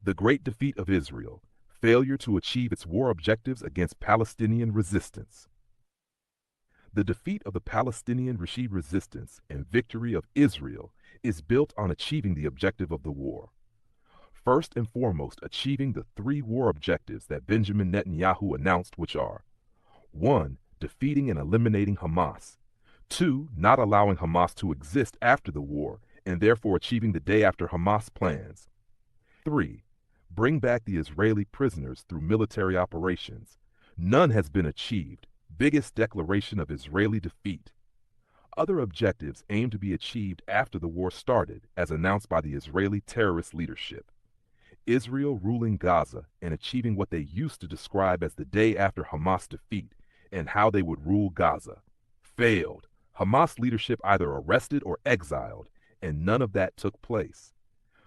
The Great Defeat of Israel, Failure to Achieve Its War Objectives Against Palestinian Resistance. The defeat of the Palestinian resistance and victory of Israel is built on achieving the objective of the war. First and foremost, achieving the three war objectives that Benjamin Netanyahu announced, which are 1. Defeating and eliminating Hamas. 2. Not allowing Hamas to exist after the war and therefore achieving the day after Hamas plans. 3. Bring back the Israeli prisoners through military operations. None has been achieved. Biggest declaration of Israeli defeat. Other objectives aim to be achieved after the war started, as announced by the Israeli terrorist leadership. Israel ruling Gaza and achieving what they used to describe as the day after Hamas defeat and how they would rule Gaza. Failed. Hamas leadership either arrested or exiled, and none of that took place.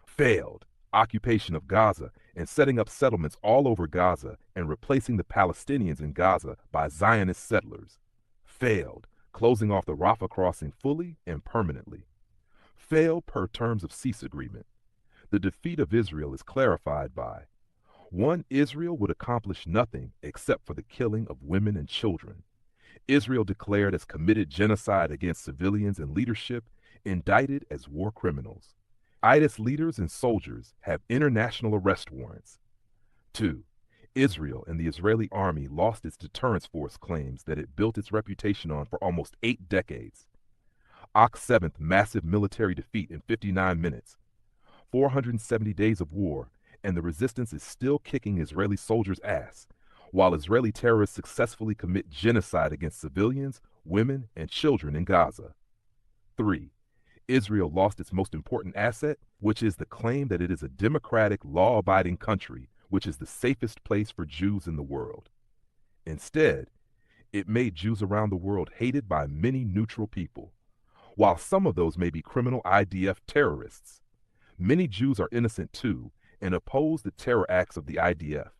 Failed. Occupation of Gaza and setting up settlements all over Gaza and replacing the Palestinians in Gaza by Zionist settlers. Failed. Closing off the Rafah crossing fully and permanently. Failed per terms of cease agreement. The defeat of Israel is clarified by 1. Israel would accomplish nothing except for the killing of women and children. Israel declared as committed genocide against civilians and leadership, indicted as war criminals. IDIS leaders and soldiers have international arrest warrants. 2. Israel and the Israeli army lost its deterrence force claims that it built its reputation on for almost 8 decades. Oc's 7th massive military defeat in 59 minutes. 470 days of war, and the resistance is still kicking Israeli soldiers' ass, while Israeli terrorists successfully commit genocide against civilians, women, and children in Gaza. 3. Israel lost its most important asset, which is the claim that it is a democratic, law-abiding country, which is the safest place for Jews in the world. Instead, it made Jews around the world hated by many neutral people. While some of those may be criminal IDF terrorists, many Jews are innocent too and oppose the terror acts of the IDF.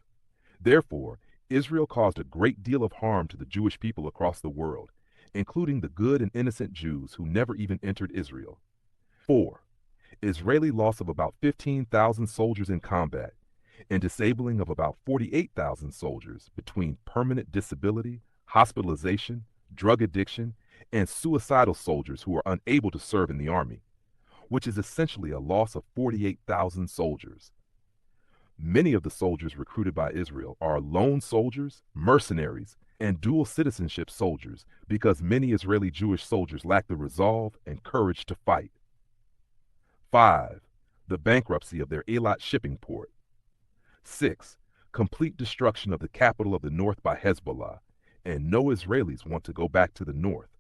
Therefore, Israel caused a great deal of harm to the Jewish people across the world, including the good and innocent Jews who never even entered Israel. 4. Israeli loss of about 15,000 soldiers in combat and disabling of about 48,000 soldiers between permanent disability, hospitalization, drug addiction, and suicidal soldiers who are unable to serve in the army, which is essentially a loss of 48,000 soldiers. Many of the soldiers recruited by Israel are lone soldiers, mercenaries, and dual citizenship soldiers because many Israeli Jewish soldiers lack the resolve and courage to fight. 5. The bankruptcy of their Eilat shipping port. 6. Complete destruction of the capital of the north by Hezbollah, and no Israelis want to go back to the north.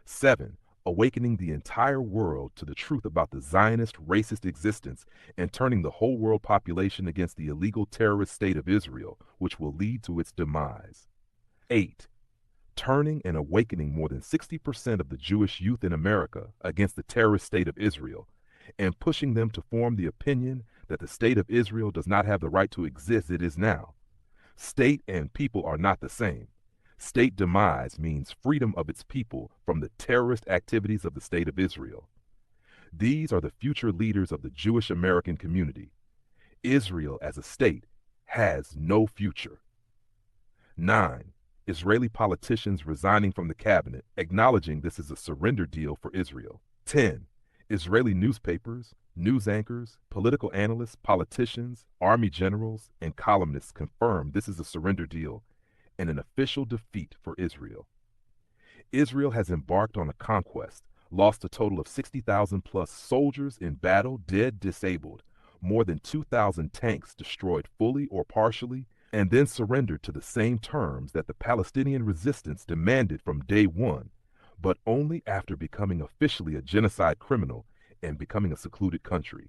7. Awakening the entire world to the truth about the Zionist racist existence and turning the whole world population against the illegal terrorist state of Israel, which will lead to its demise. 8. Turning and awakening more than 60% of the Jewish youth in America against the terrorist state of Israel and pushing them to form the opinion that the state of Israel does not have the right to exist as it is now. State and people are not the same. State demise means freedom of its people from the terrorist activities of the state of Israel. These are the future leaders of the Jewish American community. Israel as a state has no future. 9. Israeli politicians resigning from the cabinet, acknowledging this is a surrender deal for Israel. 10. Israeli newspapers, news anchors, political analysts, politicians, army generals, and columnists confirm this is a surrender deal and an official defeat for Israel. Israel has embarked on a conquest, lost a total of 60,000 plus soldiers in battle, dead, disabled, more than 2,000 tanks destroyed fully or partially, and then surrendered to the same terms that the Palestinian resistance demanded from day one, but only after becoming officially a genocide criminal and becoming a secluded country.